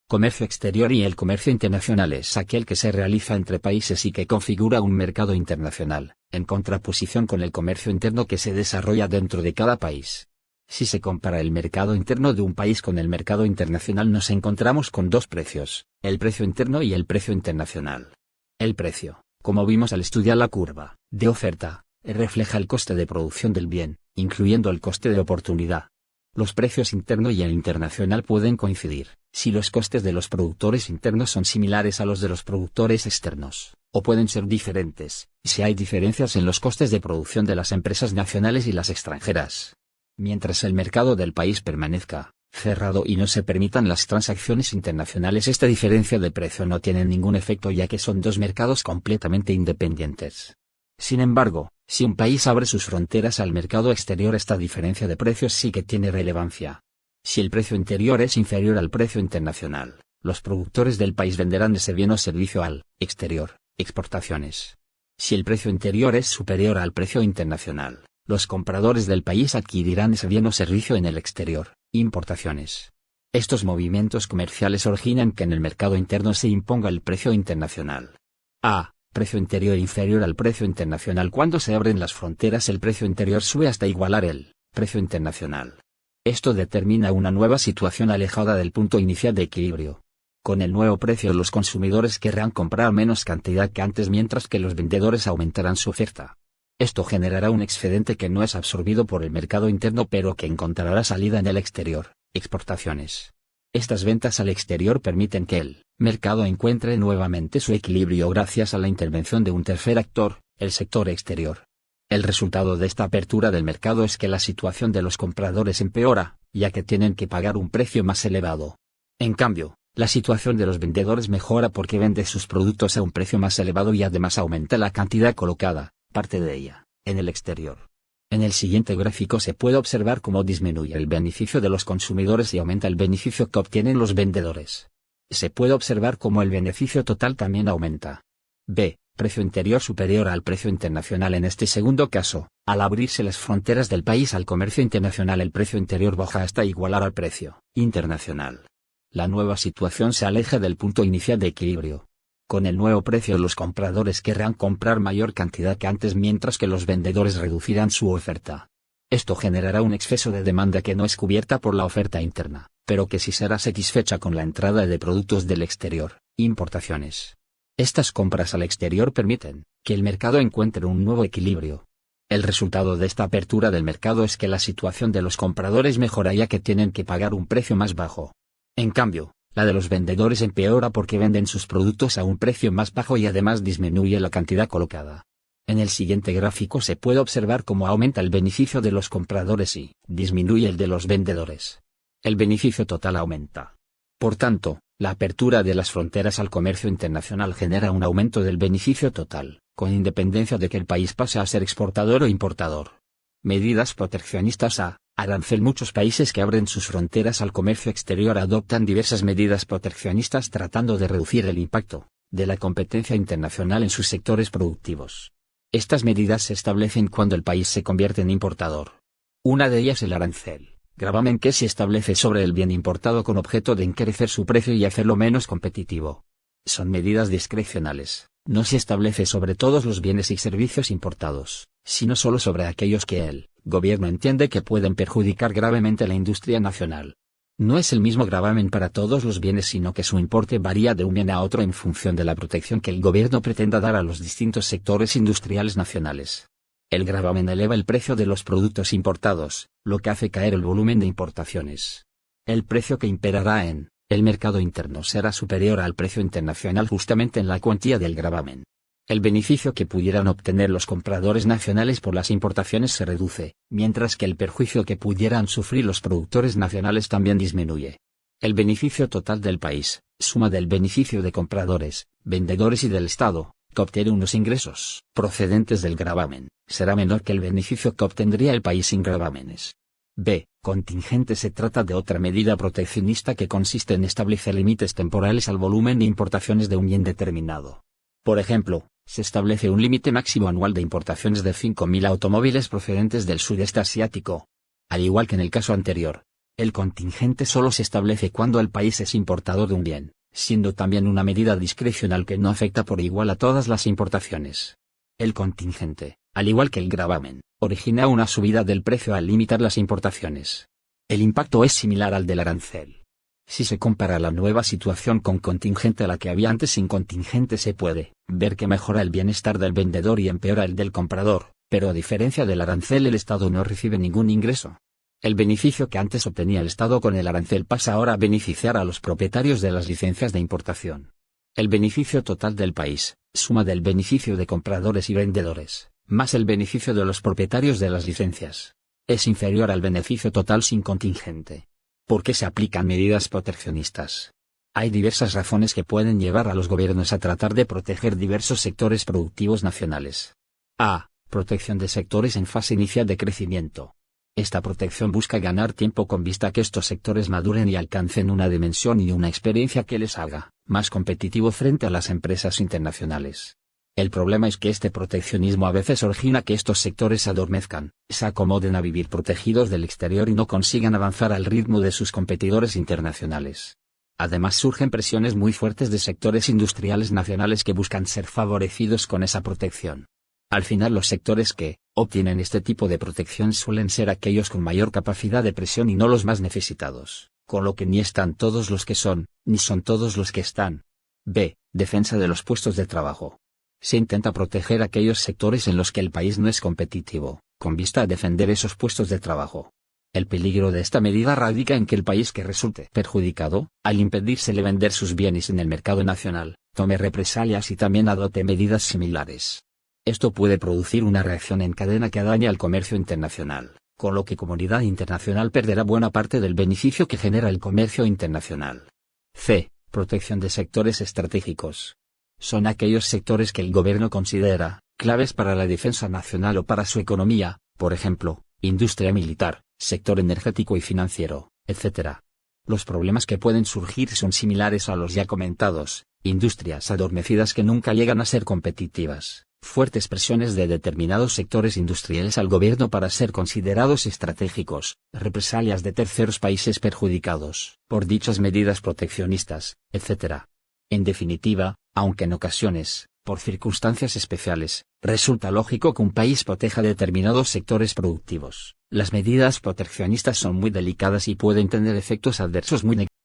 Comercio exterior y el comercio internacional es aquel que se realiza entre países y que configura un mercado internacional, en contraposición con el comercio interno que se desarrolla dentro de cada país. Si se compara el mercado interno de un país con el mercado internacional nos encontramos con dos precios, el precio interno y el precio internacional. El precio, como vimos al estudiar la curva de oferta, refleja el coste de producción del bien, incluyendo el coste de oportunidad. Los precios interno y el internacional pueden coincidir, si los costes de los productores internos son similares a los de los productores externos, o pueden ser diferentes, si hay diferencias en los costes de producción de las empresas nacionales y las extranjeras. Mientras el mercado del país permanezca cerrado y no se permitan las transacciones internacionales, esta diferencia de precio no tiene ningún efecto ya que son dos mercados completamente independientes. Sin embargo, si un país abre sus fronteras al mercado exterior, esta diferencia de precios sí que tiene relevancia. Si el precio interior es inferior al precio internacional, los productores del país venderán ese bien o servicio al exterior, exportaciones. Si el precio interior es superior al precio internacional, los compradores del país adquirirán ese bien o servicio en el exterior, importaciones. Estos movimientos comerciales originan que en el mercado interno se imponga el precio internacional. Precio interior inferior al precio internacional. Cuando se abren las fronteras el precio interior sube hasta igualar el precio internacional. Esto determina una nueva situación alejada del punto inicial de equilibrio. Con el nuevo precio los consumidores querrán comprar menos cantidad que antes mientras que los vendedores aumentarán su oferta. Esto generará un excedente que no es absorbido por el mercado interno pero que encontrará salida en el exterior, exportaciones. Estas ventas al exterior permiten que el mercado encuentre nuevamente su equilibrio gracias a la intervención de un tercer actor, el sector exterior. El resultado de esta apertura del mercado es que la situación de los compradores empeora, ya que tienen que pagar un precio más elevado. En cambio, la situación de los vendedores mejora porque venden sus productos a un precio más elevado y además aumenta la cantidad colocada, parte de ella, en el exterior. En el siguiente gráfico se puede observar cómo disminuye el beneficio de los consumidores y aumenta el beneficio que obtienen los vendedores. Se puede observar cómo el beneficio total también aumenta. Precio interior superior al precio internacional. En este segundo caso, al abrirse las fronteras del país al comercio internacional el precio interior baja hasta igualar al precio internacional. La nueva situación se aleja del punto inicial de equilibrio. Con el nuevo precio los compradores querrán comprar mayor cantidad que antes mientras que los vendedores reducirán su oferta. Esto generará un exceso de demanda que no es cubierta por la oferta interna, pero que sí será satisfecha con la entrada de productos del exterior, importaciones. Estas compras al exterior permiten que el mercado encuentre un nuevo equilibrio. El resultado de esta apertura del mercado es que la situación de los compradores mejora ya que tienen que pagar un precio más bajo. En cambio, la de los vendedores empeora porque venden sus productos a un precio más bajo y además disminuye la cantidad colocada. En el siguiente gráfico se puede observar cómo aumenta el beneficio de los compradores y disminuye el de los vendedores. El beneficio total aumenta. Por tanto, la apertura de las fronteras al comercio internacional genera un aumento del beneficio total, con independencia de que el país pase a ser exportador o importador. Medidas proteccionistas arancel. Muchos países que abren sus fronteras al comercio exterior adoptan diversas medidas proteccionistas tratando de reducir el impacto de la competencia internacional en sus sectores productivos. Estas medidas se establecen cuando el país se convierte en importador. Una de ellas es el arancel, gravamen que se establece sobre el bien importado con objeto de encarecer su precio y hacerlo menos competitivo. Son medidas discrecionales, no se establece sobre todos los bienes y servicios importados, sino solo sobre aquellos que el gobierno entiende que pueden perjudicar gravemente la industria nacional. No es el mismo gravamen para todos los bienes sino que su importe varía de un bien a otro en función de la protección que el gobierno pretenda dar a los distintos sectores industriales nacionales. El gravamen eleva el precio de los productos importados, lo que hace caer el volumen de importaciones. El precio que imperará en el mercado interno será superior al precio internacional justamente en la cuantía del gravamen. El beneficio que pudieran obtener los compradores nacionales por las importaciones se reduce, mientras que el perjuicio que pudieran sufrir los productores nacionales también disminuye. El beneficio total del país, suma del beneficio de compradores, vendedores y del Estado, que obtiene unos ingresos procedentes del gravamen, será menor que el beneficio que obtendría el país sin gravámenes. Contingente. Se trata de otra medida proteccionista que consiste en establecer límites temporales al volumen de importaciones de un bien determinado. Por ejemplo, se establece un límite máximo anual de importaciones de 5.000 automóviles procedentes del sudeste asiático. Al igual que en el caso anterior, El contingente solo se establece cuando el país es importador de un bien, siendo también una medida discrecional que no afecta por igual a todas las importaciones. El contingente, al igual que el gravamen, origina una subida del precio al limitar las importaciones. El impacto es similar al del arancel. Si se compara la nueva situación con contingente a la que había antes sin contingente, se puede ver que mejora el bienestar del vendedor y empeora el del comprador, pero a diferencia del arancel el Estado no recibe ningún ingreso. El beneficio que antes obtenía el Estado con el arancel pasa ahora a beneficiar a los propietarios de las licencias de importación. El beneficio total del país, suma del beneficio de compradores y vendedores, más el beneficio de los propietarios de las licencias, es inferior al beneficio total sin contingente. ¿Por qué se aplican medidas proteccionistas? Hay diversas razones que pueden llevar a los gobiernos a tratar de proteger diversos sectores productivos nacionales. A. Protección de sectores en fase inicial de crecimiento. Esta protección busca ganar tiempo con vista a que estos sectores maduren y alcancen una dimensión y una experiencia que les haga más competitivo frente a las empresas internacionales. El problema es que este proteccionismo a veces origina que estos sectores se adormezcan, se acomoden a vivir protegidos del exterior y no consigan avanzar al ritmo de sus competidores internacionales. Además surgen presiones muy fuertes de sectores industriales nacionales que buscan ser favorecidos con esa protección. Al final los sectores que obtienen este tipo de protección suelen ser aquellos con mayor capacidad de presión y no los más necesitados, con lo que ni están todos los que son, ni son todos los que están. B. Defensa de los puestos de trabajo. Se intenta proteger aquellos sectores en los que el país no es competitivo, con vista a defender esos puestos de trabajo. El peligro de esta medida radica en que el país que resulte perjudicado, al impedírsele vender sus bienes en el mercado nacional, tome represalias y también adopte medidas similares. Esto puede producir una reacción en cadena que daña al comercio internacional, con lo que comunidad internacional perderá buena parte del beneficio que genera el comercio internacional. C. Protección de sectores estratégicos. Son aquellos sectores que el gobierno considera claves para la defensa nacional o para su economía, por ejemplo, industria militar, sector energético y financiero, etc. Los problemas que pueden surgir son similares a los ya comentados: industrias adormecidas que nunca llegan a ser competitivas, fuertes presiones de determinados sectores industriales al gobierno para ser considerados estratégicos, represalias de terceros países perjudicados por dichas medidas proteccionistas, etc. En definitiva, aunque en ocasiones, por circunstancias especiales, resulta lógico que un país proteja determinados sectores productivos, las medidas proteccionistas son muy delicadas y pueden tener efectos adversos muy negativos.